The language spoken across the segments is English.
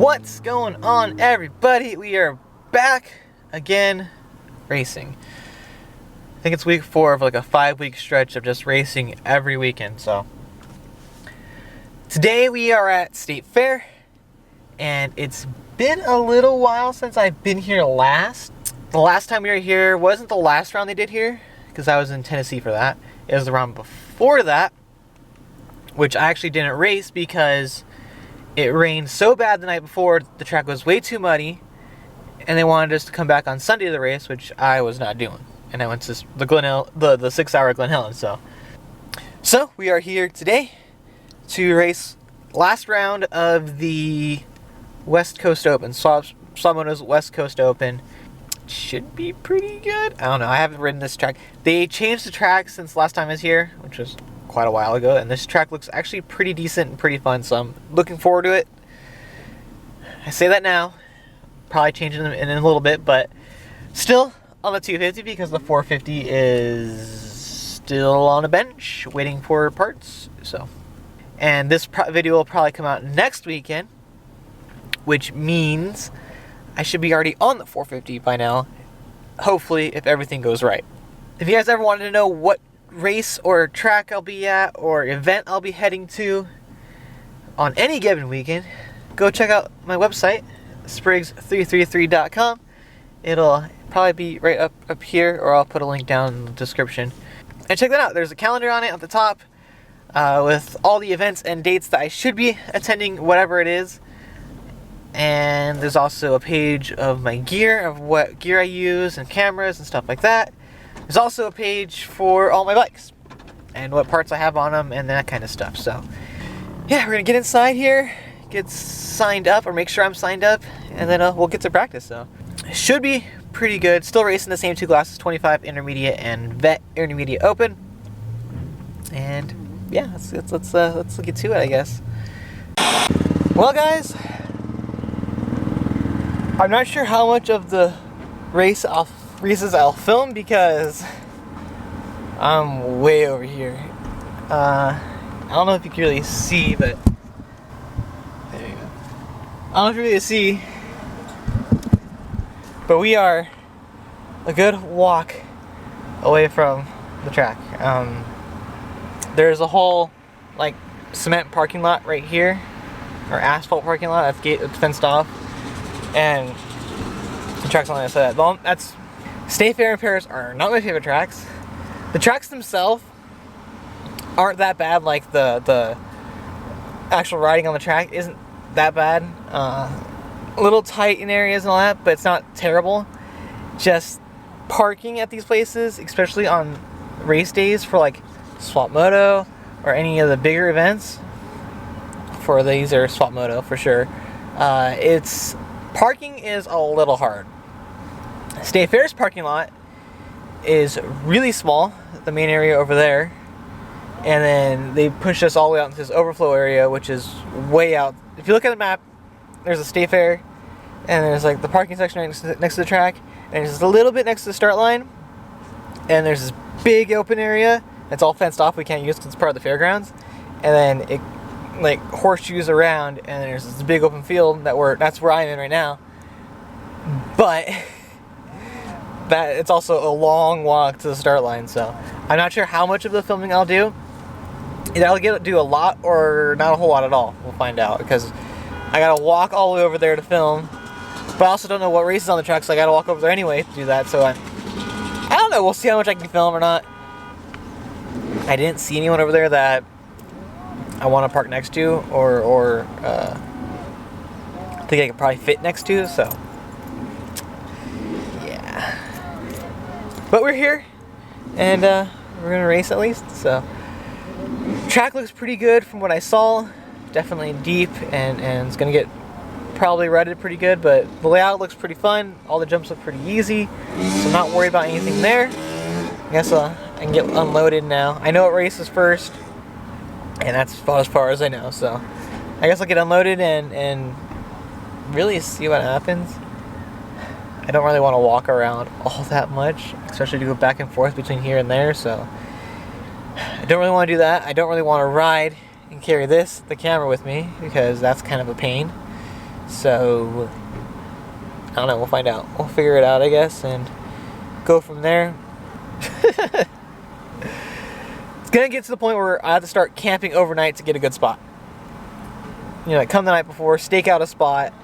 What's going on, everybody? We are back again racing. I think it's week 4 of like a 5-week stretch of just racing every weekend. So today we are at State Fair, and it's been a little while since I've been here last. The last time we were here wasn't the last round they did here, because I was in Tennessee for that. It was the round before that, which I actually didn't race because it rained so bad the night before, the track was way too muddy, and they wanted us to come back on Sunday to the race, which I was not doing. And I went to the Glen Helen, the 6-hour Glen Helen. So we are here today to race last round of the West Coast Open, Swapmoto's West Coast Open. Should be pretty good. I don't know. I haven't ridden this track. They changed the track since last time I was here, which was quite a while ago, and this track looks actually pretty decent and pretty fun, so I'm looking forward to it. I say that now, probably changing them in a little bit, but still on the 250 because the 450 is still on a bench waiting for parts. So, and this video will probably come out next weekend, which means I should be already on the 450 by now, hopefully, if everything goes right. If you guys ever wanted to know what race or track I'll be at or event I'll be heading to on any given weekend, go check out my website, spriggs333.com. It'll probably be right up here, or I'll put a link down in the description. And check that out. There's a calendar on it at the top with all the events and dates that I should be attending, whatever it is. And there's also a page of my gear, of what gear I use and cameras and stuff like that. There's also a page for all my bikes and what parts I have on them and that kind of stuff. So yeah, we're gonna get inside here, get signed up, or make sure I'm signed up, and then we'll get to practice. So it should be pretty good. Still racing the same 2 classes, 25 Intermediate and Vet Intermediate Open. And yeah, let's get to it, I guess. Well, guys, I'm not sure how much of the races I'll film because I'm way over here. I don't know if you can really see, but there you go. I don't know if you really see, but we are a good walk away from the track. There's a whole like cement parking lot right here, or asphalt parking lot that's fenced off, and the track's on the other side. That's State Fair and Paris are not my favorite tracks. The tracks themselves aren't that bad. Like the actual riding on the track isn't that bad. A little tight in areas and all that, but it's not terrible. Just parking at these places, especially on race days for like Swapmoto or any of the bigger events. For these are Swapmoto for sure. Parking is a little hard. State Fair's parking lot is really small, the main area over there, and then they pushed us all the way out into this overflow area, which is way out. If you look at the map, there's a State Fair, and there's like the parking section right next to the track, and there's just a little bit next to the start line, and there's this big open area that's all fenced off we can't use because it's part of the fairgrounds, and then it like horseshoes around, and there's this big open field that's where I'm in right now, but that it's also a long walk to the start line. So I'm not sure how much of the filming I'll do. Either I'll do a lot or not a whole lot at all. We'll find out, because I gotta walk all the way over there to film, but I also don't know what race is on the track, so I gotta walk over there anyway to do that. So I don't know. We'll see how much I can film or not. I didn't see anyone over there that I want to park next to, or think I could probably fit next to, so yeah. But we're here, and we're gonna race at least. So track looks pretty good from what I saw. Definitely deep, and it's gonna get probably rutted pretty good, but the layout looks pretty fun. All the jumps look pretty easy, so I'm not worried about anything there. I guess I can get unloaded now. I know it races first, and that's as far as I know, so I guess I'll get unloaded and really see what happens. I don't really want to walk around all that much, especially to go back and forth between here and there, so I don't really want to do that. I don't really want to ride and carry the camera with me, because that's kind of a pain. So I don't know, we'll find out. We'll figure it out, I guess, and go from there. It's gonna get to the point where I have to start camping overnight to get a good spot. You know, like come the night before, stake out a spot,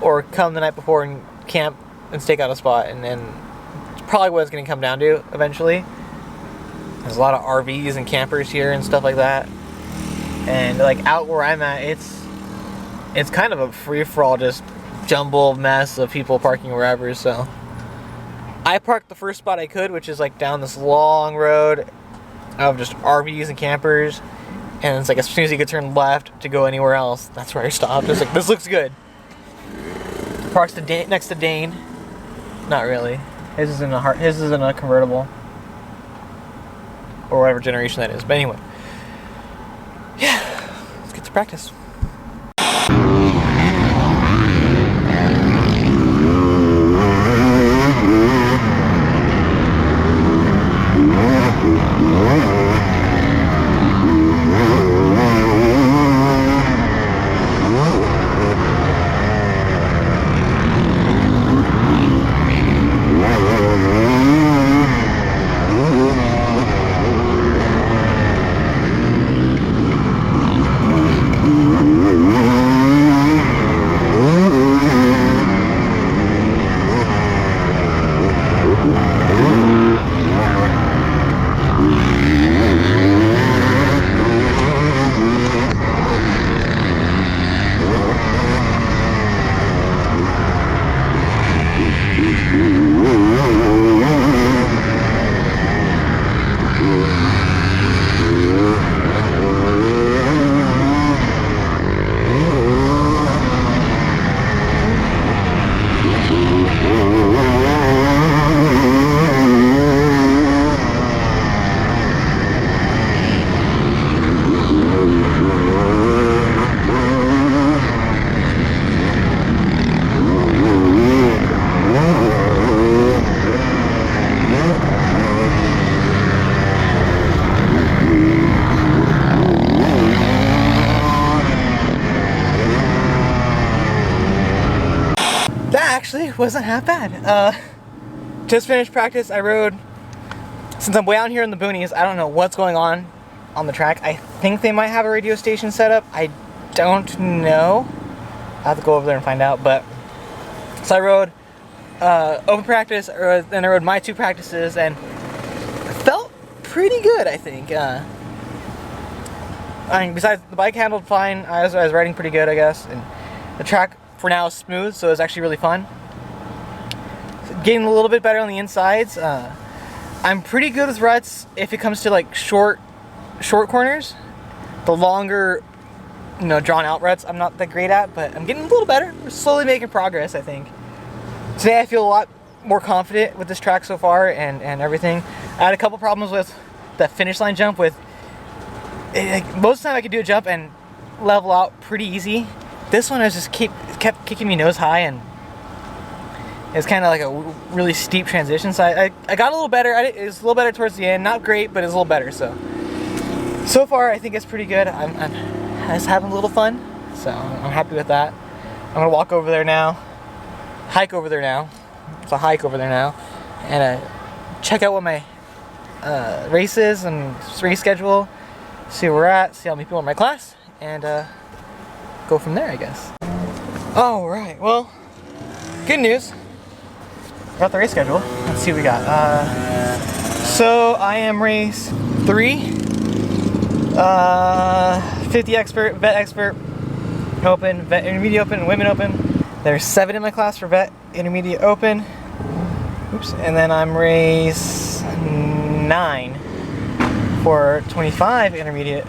or come the night before and camp and stake out a spot, and then it's probably what it's gonna come down to eventually. There's a lot of RVs and campers here and stuff like that. And like out where I'm at, it's kind of a free-for-all, just jumbled mess of people parking wherever. So I parked the first spot I could, which is like down this long road of just RVs and campers, and it's like as soon as you could turn left to go anywhere else, that's where I stopped. It's like, this looks good. Parks next to Dane. Not really. His is in a convertible, or whatever generation that is. But anyway, yeah, let's get to practice. Actually wasn't half bad. Just finished practice. I rode, since I'm way out here in the boonies, I don't know what's going on the track. I think they might have a radio station set up. I don't know. I'll have to go over there and find out. But so I rode open practice, then I rode my 2 practices, and it felt pretty good, I think. I mean, besides the bike handled fine, I was riding pretty good, I guess, and the track for now is smooth, so it's actually really fun. Getting a little bit better on the insides. I'm pretty good with ruts if it comes to like short corners. The longer, you know, drawn out ruts I'm not that great at, but I'm getting a little better. We're slowly making progress, I think. Today I feel a lot more confident with this track so far and everything. I had a couple problems with the finish line jump. Most of the time I could do a jump and level out pretty easy. This one was just kept kicking me nose high, and it's kind of like a really steep transition. So I got a little better. It was a little better towards the end. Not great, but it's a little better. So far I think it's pretty good. I'm just having a little fun, so I'm happy with that. I'm gonna walk over there now, hike over there now. It's a hike over there now, and check out what my race is and race schedule. See where we're at. See how many people in my class, and go from there, I guess. All right, well, good news. Got the race schedule. Let's see what we got. So I am race 3. 50 expert, vet expert, open, vet intermediate open, and women open. There's 7 in my class for vet intermediate open. Oops, and then I'm race 9 for 25 intermediate.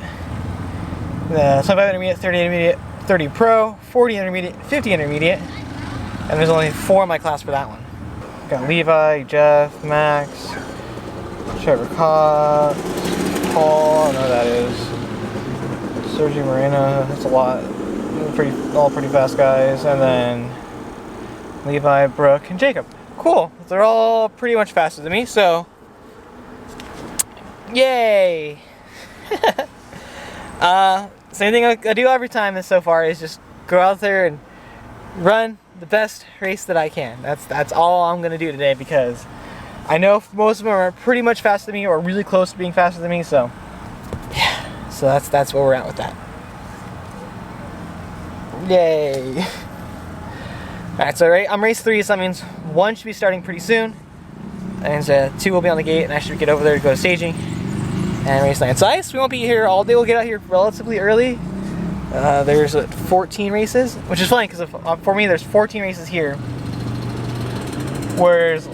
25 intermediate, 30 intermediate, 30 pro, 40 intermediate, 50 intermediate, and there's only 4 in my class for that one. Got Levi, Jeff, Max, Trevor Cobb, Paul, I know who that is, Sergio Moreno, that's a lot, all pretty fast guys, and then Levi, Brooke, and Jacob. Cool, they're all pretty much faster than me, so yay! Same thing I do every time so far is just go out there and run the best race that I can. That's all I'm gonna do today, because I know most of them are pretty much faster than me or really close to being faster than me. So yeah, so that's where we're at with that. Yay! All right, so I'm race 3, so that means 1 should be starting pretty soon, and 2 will be on the gate, and I should get over there to go to staging. And race 9. So we won't be here all day. We'll get out here relatively early. There's 14 races, which is funny because for me there's 14 races here, whereas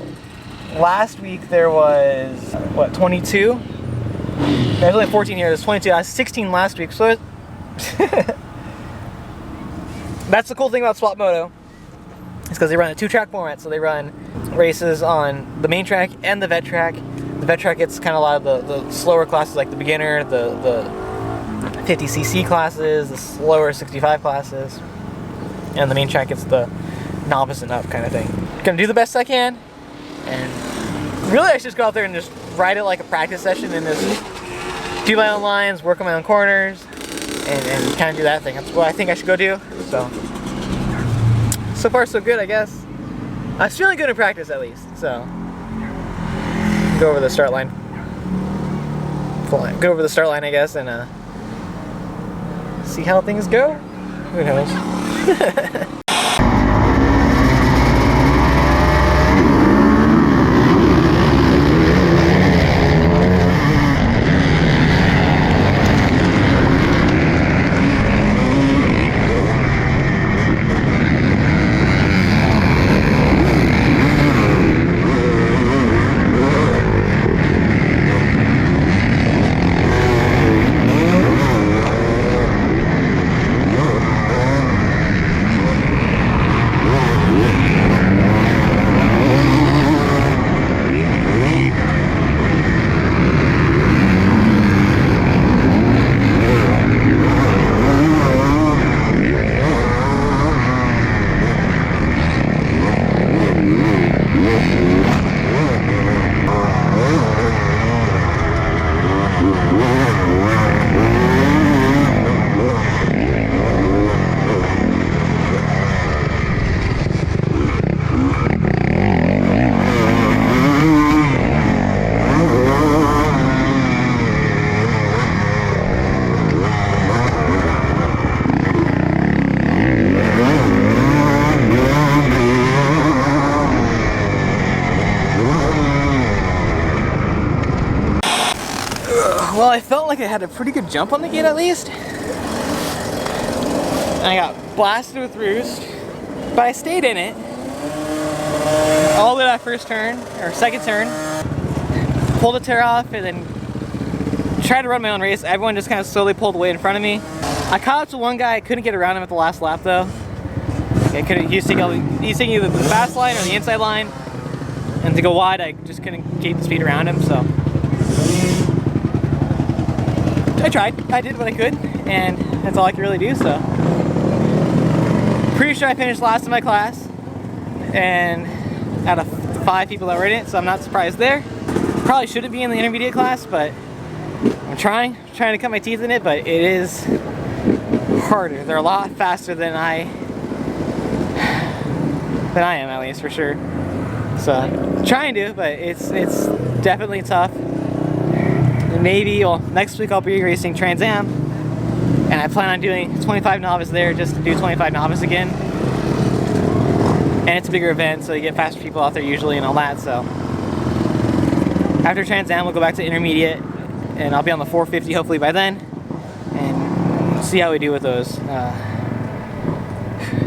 last week there was, what, 22? There's only 14 here. There's 22. I was 16 last week. So that's the cool thing about Swap Moto. It's because they run a 2-track format, so they run races on the main track and the vet track. The vet track gets kind of a lot of the slower classes, like the beginner, the 50cc classes, the slower 65 classes, and the main track gets the novice and up kind of thing. Gonna do the best I can, and really I should just go out there and just ride it like a practice session and just do my own lines, work on my own corners, and kind of do that thing. That's what I think I should go do. So far so good, I guess. I was feeling good in practice at least, so go over the start line. Go over the start line, I guess, and see how things go. Who knows? Well, I felt like I had a pretty good jump on the gate at least. I got blasted with roost, but I stayed in it all the way to that first turn, or second turn, pulled a tear off, and then tried to run my own race. Everyone just kind of slowly pulled away in front of me. I caught up to one guy. I couldn't get around him at the last lap though. He was taking either the fast line or the inside line, and to go wide I just couldn't keep the speed around him, so I tried. I did what I could, and that's all I could really do, so. Pretty sure I finished last in my class, and out of 5 people that were in it, so I'm not surprised there. Probably shouldn't be in the intermediate class, but I'm trying to cut my teeth in it, but it is harder. They're a lot faster than I am, at least, for sure. So, trying to, but it's definitely tough. Maybe, well, next week I'll be racing Trans Am, and I plan on doing 25 novice there just to do 25 novice again. And it's a bigger event, so you get faster people out there usually and all that, so. After Trans Am, we'll go back to intermediate, and I'll be on the 450 hopefully by then, and see how we do with those. And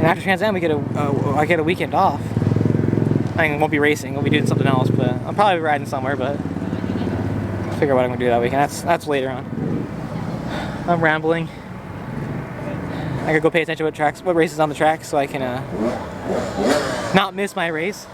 after Trans Am, I get a weekend off. I mean, won't be racing, we'll be doing something else, but I'll probably be riding somewhere, but I'll figure out what I'm gonna do that weekend. That's later on. I'm rambling. I gotta go pay attention to what races on the track so I can not miss my race.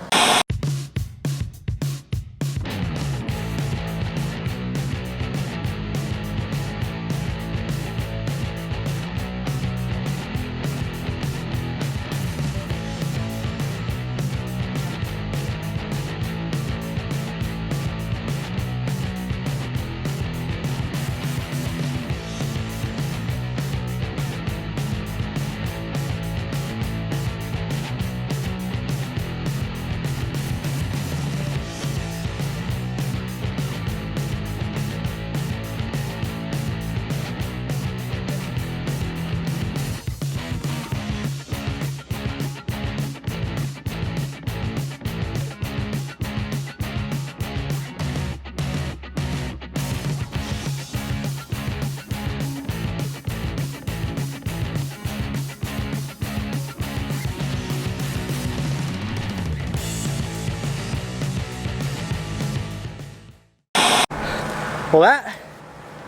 Well, that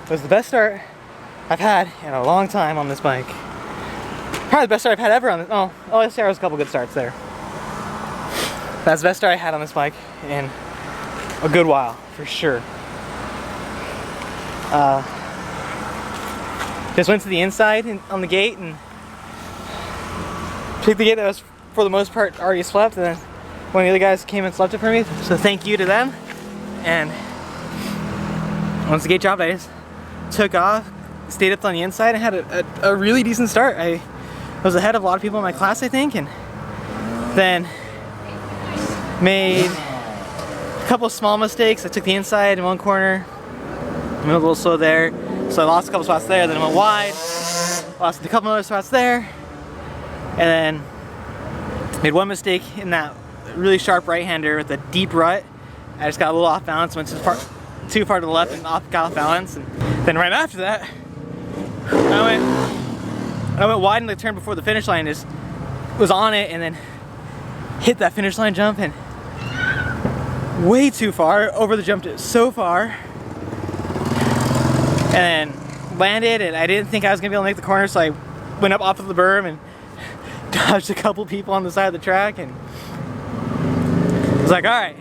was the best start I've had in a long time on this bike. Probably the best start I've had ever on this. Oh, yes, there was a couple good starts there. That's the best start I had on this bike in a good while, for sure. Just went to the inside on the gate and picked the gate that was, for the most part, already swept, and then one of the other guys came and swept it for me, so thank you to them. And once the gate dropped, I just took off, stayed up on the inside, and had a really decent start. I was ahead of a lot of people in my class, I think, and then made a couple of small mistakes. I took the inside in one corner, went a little slow there, so I lost a couple spots there, then I went wide, lost a couple other spots there, and then made one mistake in that really sharp right-hander with a deep rut. I just got a little off balance, went too far to the left and got off balance, and then right after that, I went wide in the turn before the finish line, just was on it, and then hit that finish line jump and way too far, over the jump so far, and then landed, and I didn't think I was gonna be able to make the corner, so I went up off of the berm and dodged a couple people on the side of the track, and I was like, all right,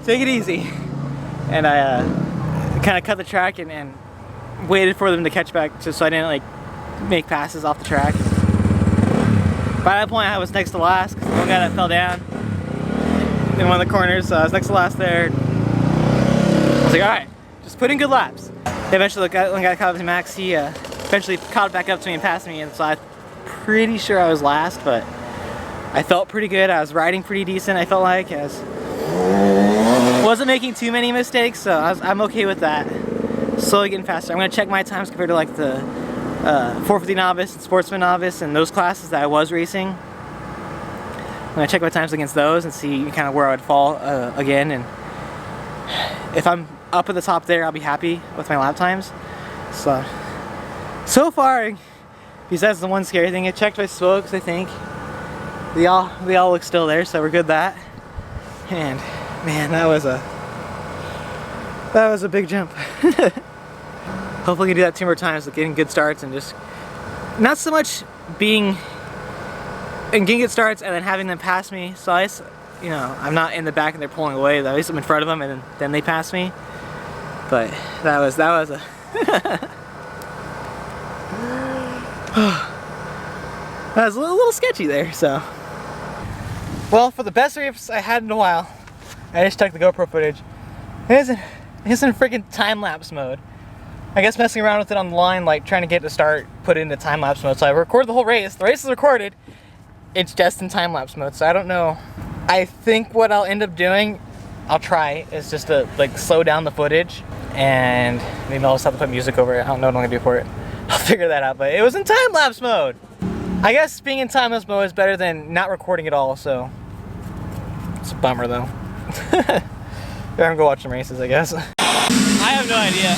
take it easy. And I kind of cut the track and waited for them to catch back, just so I didn't like make passes off the track. By that point, I was next to last, because the one guy that fell down in one of the corners, so I was next to last there. I was like, all right, just put in good laps. Eventually, the one guy caught up to Max, he eventually caught back up to me and passed me, and so I'm pretty sure I was last, but I felt pretty good. I was riding pretty decent, I felt like. Wasn't making too many mistakes, so I'm okay with that. Slowly getting faster. I'm going to check my times compared to like the 450 novice and sportsman novice and those classes that I was racing. I'm going to check my times against those and see kind of where I would fall again. And if I'm up at the top there, I'll be happy with my lap times. So far, besides the one scary thing, I checked my spokes, I think. They all look still there, so we're good that. And man, that was a big jump. Hopefully we can do that 2 more times with getting good starts and just not so much getting good starts and then having them pass me. So I just, you know, I'm not in the back and they're pulling away. At least I'm in front of them and then they pass me. But that was a that was a little sketchy there. So, well, for the best race I had in a while, I just checked the GoPro footage. It's in freaking time-lapse mode. I guess messing around with it on the line, like trying to get it to start, put it into time-lapse mode. So I recorded the whole race. The race is recorded. It's just in time-lapse mode. So I don't know. I think what I'll end up doing, I'll try, is just to like slow down the footage, and maybe I'll just have to put music over it. I don't know what I'm gonna do for it. I'll figure that out. But it was in time-lapse mode. I guess being in time-lapse mode is better than not recording at all. So it's a bummer though. I'm gonna go watch some races, I guess. I have no idea.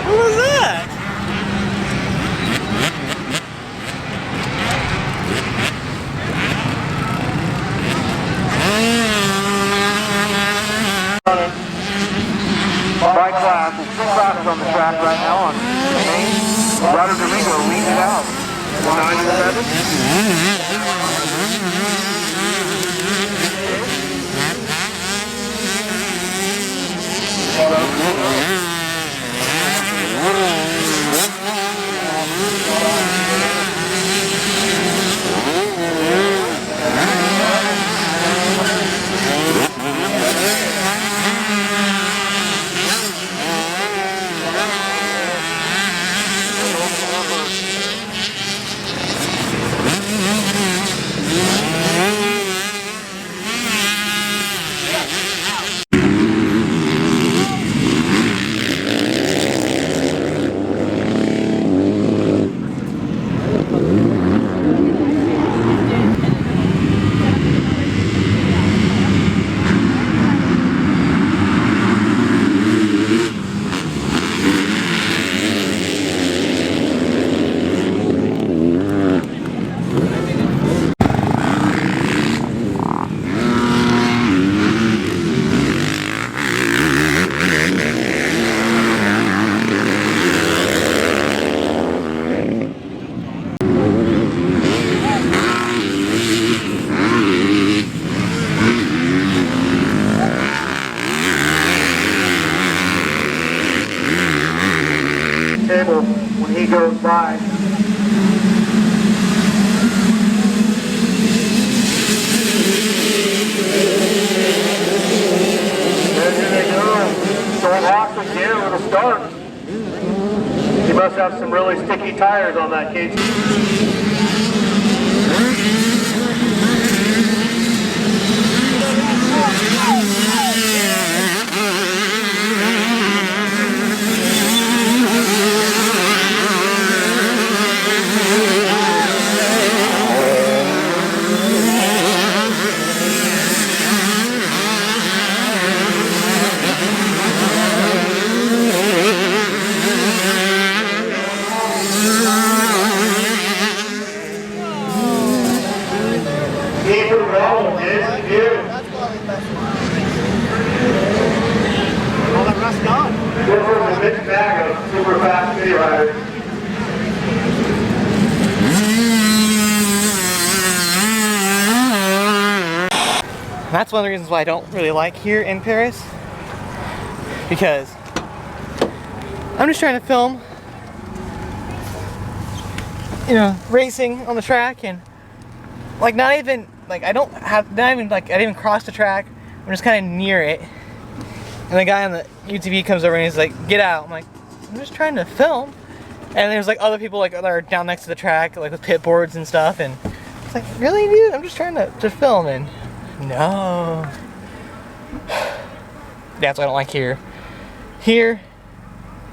What was that? By class, it's 2 classes on the track right now on main. Ryder Domingo leads it out. 9-7. table when he goes by. And here they go. Don't lock again with a start. He must have some really sticky tires on that cage. Super fast video riders. That's one of the reasons why I don't really like here in Paris, because I'm just trying to film, you know, racing on the track, and like not even I didn't even cross the track. I'm just kind of near it, and the guy on the UTV comes over and he's like, "Get out!" I'm like, "I'm just trying to film." And there's like other people like that are down next to the track, like with pit boards and stuff, and it's like, really, dude? I'm just trying to film, and no. That's what I don't like here. Here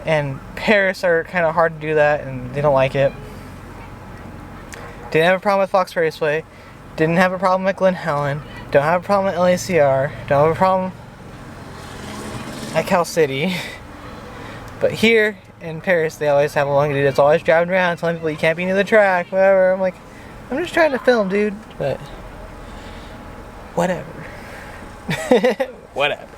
and Paris are kind of hard to do that, and they don't like it. Didn't have a problem with Fox Raceway. Didn't have a problem at Glen Helen. Don't have a problem at LACR. Don't have a problem at Cal City. But here in Paris, they always have a long dude that's always driving around telling people you can't be near the track, whatever. I'm like, I'm just trying to film, dude. But whatever. Whatever.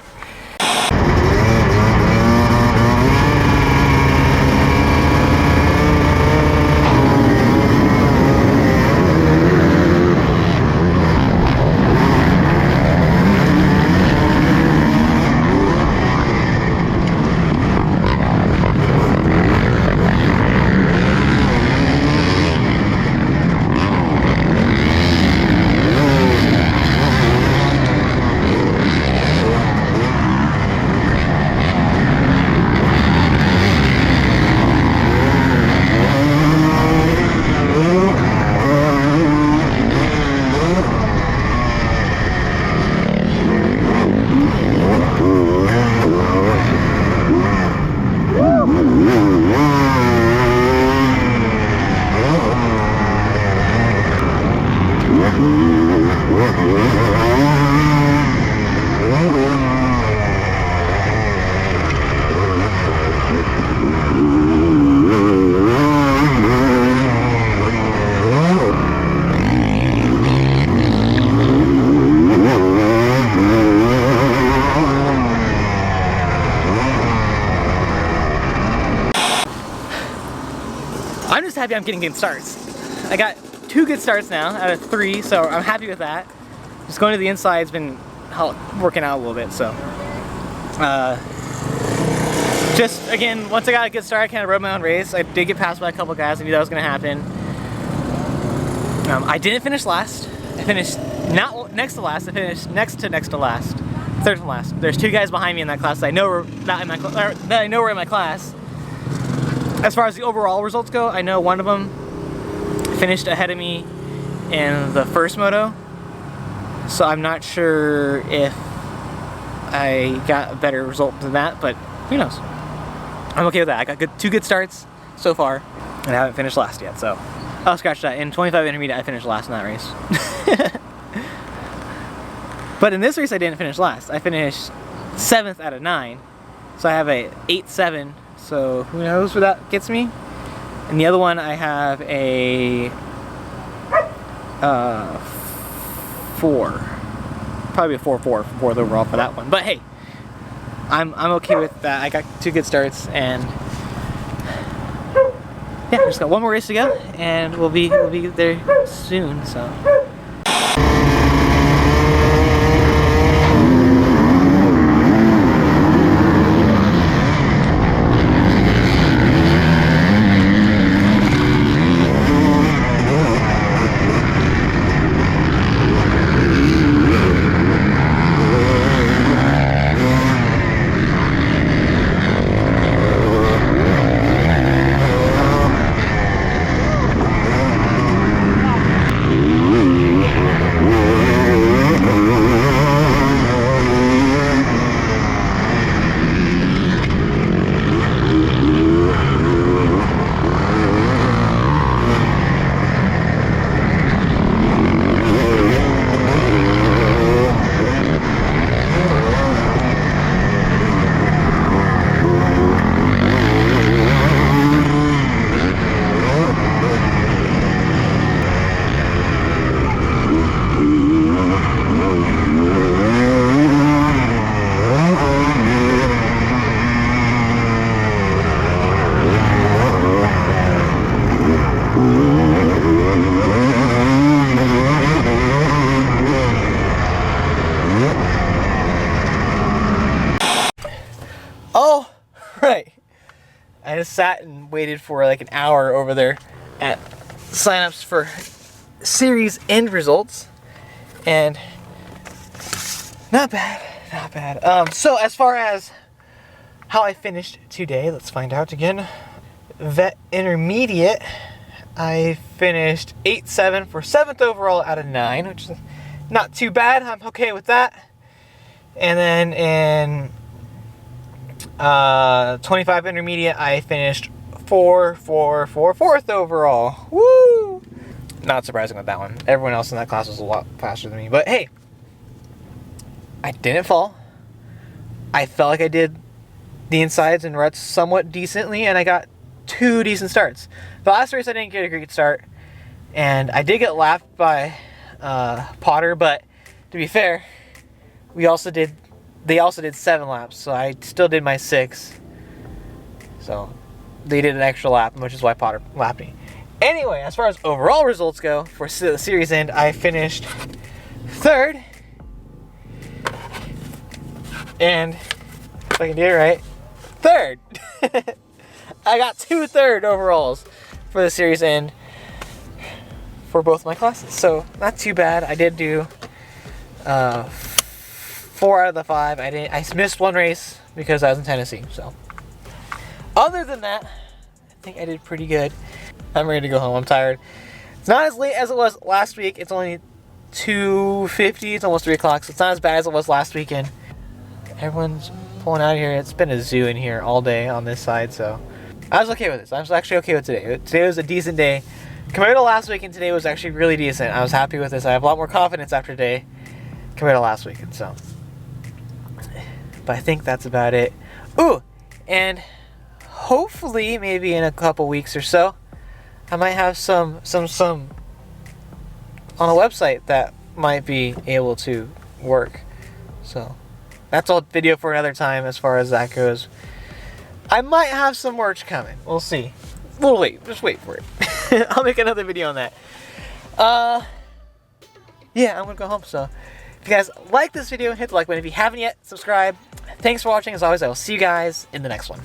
I'm just happy I'm getting good starts. I got 2 good starts now out of 3, so I'm happy with that. Just going to the inside's been working out a little bit, so. Just, again, once I got a good start, I kind of rode my own race. I did get passed by a couple guys. I knew that was going to happen. I didn't finish last. I finished not next to last. I finished next to last. Third from last. There's 2 guys behind me in that class that I know were not in my that I know were in my class. As far as the overall results go, I know one of them finished ahead of me in the first moto. So I'm not sure if I got a better result than that, but who knows? I'm okay with that. I got 2 good starts so far, and I haven't finished last yet, so I'll scratch that. In 25 intermediate, I finished last in that race. But in this race, I didn't finish last. I finished 7th out of 9, so I have a 8-7, so who knows where that gets me? And the other one, I have a 4. Probably a 4-4 4th overall for that one. But hey, I'm okay with that. I got 2 good starts, and yeah, just got 1 more race to go, and we'll be there soon. So. Oh, right. I just sat and waited for like an hour over there at signups for series end results, and not bad, not bad. So as far as how I finished today, let's find out again. Vet Intermediate, I finished 8.7 for 7th overall out of 9, which is not too bad. I'm okay with that. And then in 25 Intermediate, I finished 4th overall. Woo! Not surprising with that one. Everyone else in that class was a lot faster than me. But hey, I didn't fall. I felt like I did the insides and ruts somewhat decently, and I got 2 decent starts. The last race I didn't get a great start, and I did get lapped by Potter, but to be fair, they also did 7 laps, so I still did my 6. So they did an extra lap, which is why Potter lapped me. Anyway, as far as overall results go, for the series end, I finished 3rd. And if I can do it right, 3rd. I got 2 3rd overalls for the series end for both my classes. So not too bad. I did do 4 out of the 5. I missed 1 race because I was in Tennessee. So other than that, I think I did pretty good. I'm ready to go home. I'm tired. It's not as late as it was last week. It's only 2:50. It's almost 3 o'clock. So it's not as bad as it was last weekend. Everyone's pulling out of here. It's been a zoo in here all day on this side, so I was okay with this. I was actually okay with today. Today was a decent day. Compared to last weekend, today was actually really decent. I was happy with this. I have a lot more confidence after today compared to last weekend, so. But I think that's about it. Ooh, and hopefully, maybe in a couple weeks or so, I might have some on a website that might be able to work. So that's all video for another time as far as that goes. I might have some merch coming. We'll see. We'll wait. Just wait for it. I'll make another video on that. Yeah, I'm gonna go home. So if you guys like this video, hit the like button. If you haven't yet, subscribe. Thanks for watching. As always, I will see you guys in the next one.